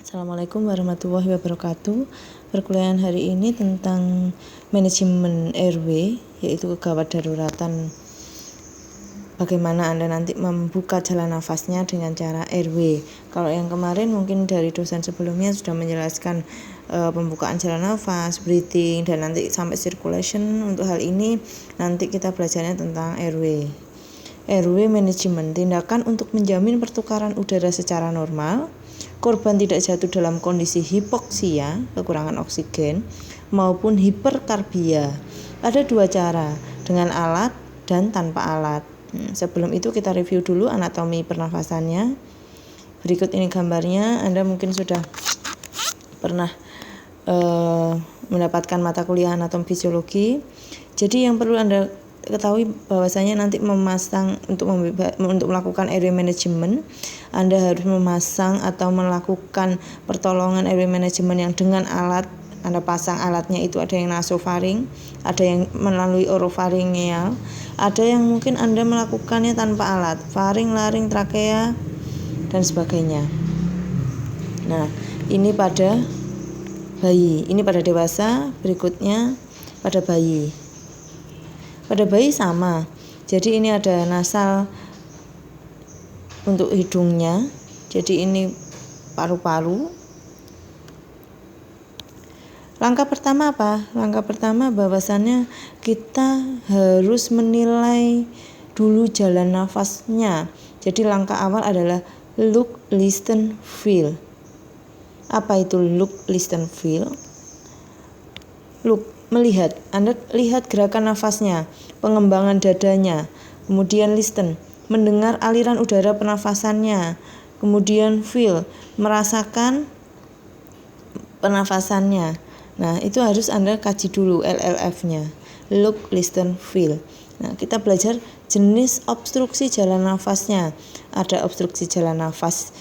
Assalamualaikum warahmatullahi wabarakatuh. Perkuliahan hari ini tentang manajemen airway, yaitu kegawat daruratan. Bagaimana Anda nanti membuka jalan nafasnya dengan cara airway. Kalau yang kemarin mungkin dari dosen sebelumnya sudah menjelaskan pembukaan jalan nafas, breathing, dan nanti sampai circulation. Untuk hal ini nanti kita belajarnya tentang airway. Airway management, tindakan untuk menjamin pertukaran udara secara normal, korban tidak jatuh dalam kondisi hipoksia, kekurangan oksigen, maupun hiperkarbia. Ada dua cara, dengan alat dan tanpa alat. Sebelum itu kita review dulu anatomi pernafasannya. Berikut ini gambarnya. Anda mungkin sudah pernah mendapatkan mata kuliah anatomi fisiologi. Jadi yang perlu Anda ketahui bahwasanya nanti memasang untuk melakukan airway management, Anda harus memasang atau melakukan pertolongan airway management yang dengan alat. Anda pasang alatnya itu ada yang nasofaring, ada yang melalui orofaringeal, ada yang mungkin Anda melakukannya tanpa alat, faring, laring, trakea, dan sebagainya. Nah, ini pada bayi, ini pada dewasa, berikutnya pada bayi. Pada bayi sama, jadi ini ada nasal untuk hidungnya, jadi ini paru-paru. Langkah pertama apa? Langkah pertama bahwasannya kita harus menilai dulu jalan nafasnya. Jadi langkah awal adalah look, listen, feel. Apa itu look, listen, feel? Look, melihat. Anda lihat gerakan nafasnya, pengembangan dadanya. Kemudian listen, mendengar aliran udara pernafasannya. Kemudian feel, merasakan pernafasannya. Nah, itu harus Anda kaji dulu LLF-nya. Look, listen, feel. Nah, kita belajar jenis obstruksi jalan nafasnya. Ada obstruksi jalan nafas.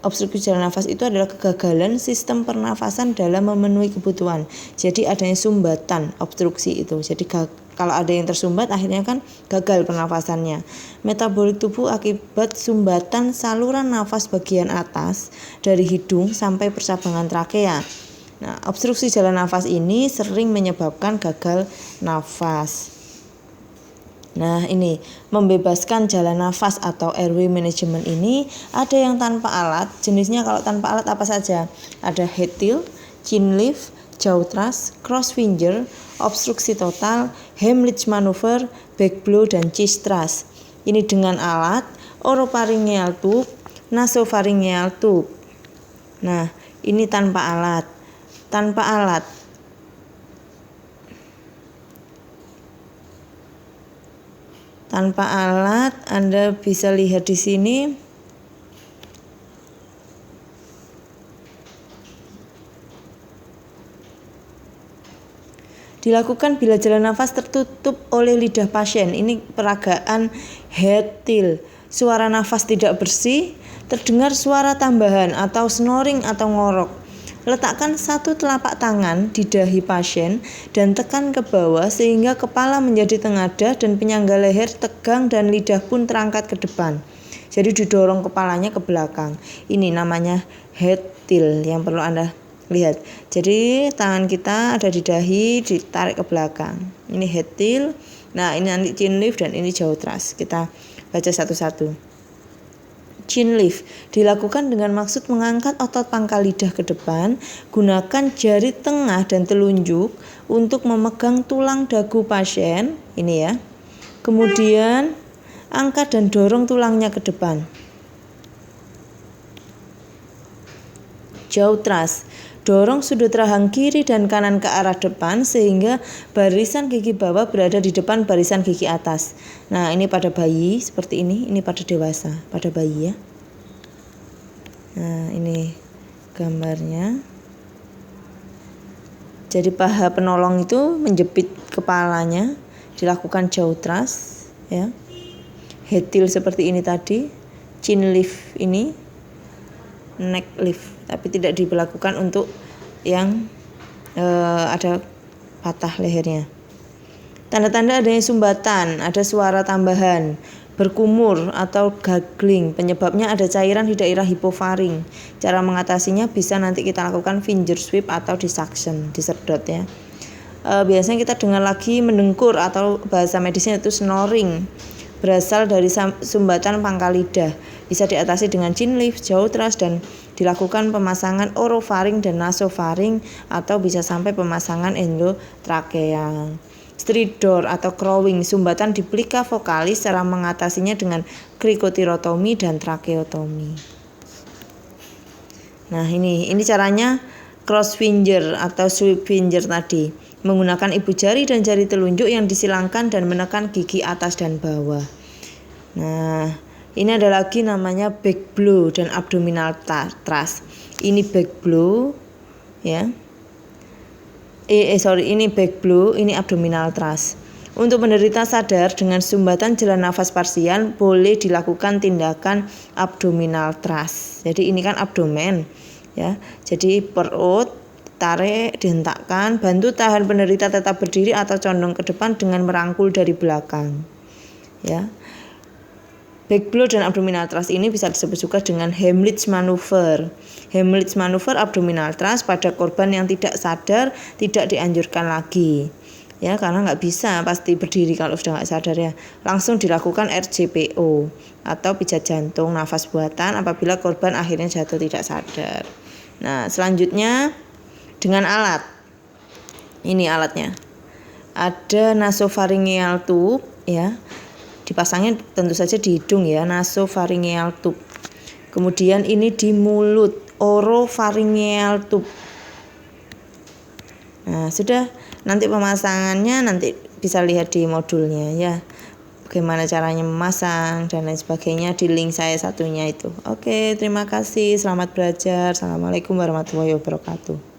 Obstruksi jalan nafas itu adalah kegagalan sistem pernafasan dalam memenuhi kebutuhan. Jadi adanya sumbatan obstruksi itu. Jadi kalau ada yang tersumbat akhirnya kan gagal pernafasannya. Metabolik tubuh akibat sumbatan saluran nafas bagian atas dari hidung sampai percabangan trakea. Nah, obstruksi jalan nafas ini sering menyebabkan gagal nafas. Nah, ini membebaskan jalan nafas atau airway management ini ada yang tanpa alat. Jenisnya kalau tanpa alat apa saja? Ada head-till, chin lift, jaw thrust, cross finger, obstruksi total, Heimlich maneuver, back blow, dan chest thrust. Ini dengan alat, oropharyngeal tube, nasopharyngeal tube. Nah, ini tanpa alat. Tanpa alat. Tanpa alat, Anda bisa lihat di sini. Dilakukan bila jalan nafas tertutup oleh lidah pasien. Ini peragaan head-till. Suara nafas tidak bersih, terdengar suara tambahan atau snoring atau ngorok. Letakkan satu telapak tangan di dahi pasien dan tekan ke bawah sehingga kepala menjadi tengadah dan penyangga leher tegang dan lidah pun terangkat ke depan. Jadi didorong kepalanya ke belakang. Ini namanya head-till yang perlu Anda lihat. Jadi tangan kita ada di dahi, ditarik ke belakang. Ini head-till. Nah, ini nanti chin lift dan ini jaw thrust. Kita baca satu-satu. Chin lift dilakukan dengan maksud mengangkat otot pangkal lidah ke depan. Gunakan jari tengah dan telunjuk untuk memegang tulang dagu pasien. Ini ya. Kemudian angkat dan dorong tulangnya ke depan. Jaw thrust. Dorong sudut rahang kiri dan kanan ke arah depan sehingga barisan gigi bawah berada di depan barisan gigi atas. Nah, ini pada bayi seperti ini pada dewasa, pada bayi ya. Nah, ini gambarnya. Jadi paha penolong itu menjepit kepalanya, dilakukan jaw thrust ya. Head-till seperti ini tadi, chin lift ini, neck lift, tapi tidak diberlakukan untuk yang ada patah lehernya. Tanda-tanda adanya sumbatan, ada suara tambahan, berkumur atau gargling. Penyebabnya ada cairan di daerah hipofaring. Cara mengatasinya bisa nanti kita lakukan finger sweep atau disuction, disedot ya. Biasanya kita dengar lagi mendengkur atau bahasa medisnya itu snoring. Berasal dari sumbatan pangkal lidah. Bisa diatasi dengan chin lift, jaw thrust, dan dilakukan pemasangan orofaring dan nasofaring atau bisa sampai pemasangan endotrakea. Stridor atau crowing, sumbatan di plika vokalis, cara mengatasinya dengan krikotirotomi dan trakeotomi. Nah ini caranya cross finger atau sweep finger tadi. Menggunakan ibu jari dan jari telunjuk yang disilangkan dan menekan gigi atas dan bawah. Nah, ini ada lagi namanya back blow dan abdominal thrust. Ini back blow ya. Ini back blow, ini abdominal thrust. Untuk penderita sadar dengan sumbatan jalan nafas parsial boleh dilakukan tindakan abdominal thrust. Jadi ini kan abdomen ya. Jadi perut tarik, dihentakkan, bantu tahan penderita tetap berdiri atau condong ke depan dengan merangkul dari belakang. Ya. Back blow dan abdominal thrust ini bisa disebut juga dengan Heimlich maneuver. Heimlich maneuver abdominal thrust pada korban yang tidak sadar tidak dianjurkan lagi. Ya, karena nggak bisa pasti berdiri kalau sudah nggak sadar ya. Langsung dilakukan RJPO atau pijat jantung nafas buatan apabila korban akhirnya jatuh tidak sadar. Nah, selanjutnya dengan alat. Ini alatnya. Ada nasopharyngeal tube ya. Dipasangnya tentu saja di hidung ya, nasopharyngeal tube. Kemudian ini di mulut, oropharyngeal tube. Nah, sudah, nanti pemasangannya nanti bisa lihat di modulnya ya. Bagaimana caranya memasang dan lain sebagainya di link saya satunya itu. Oke, terima kasih. Selamat belajar. Assalamualaikum warahmatullahi wabarakatuh.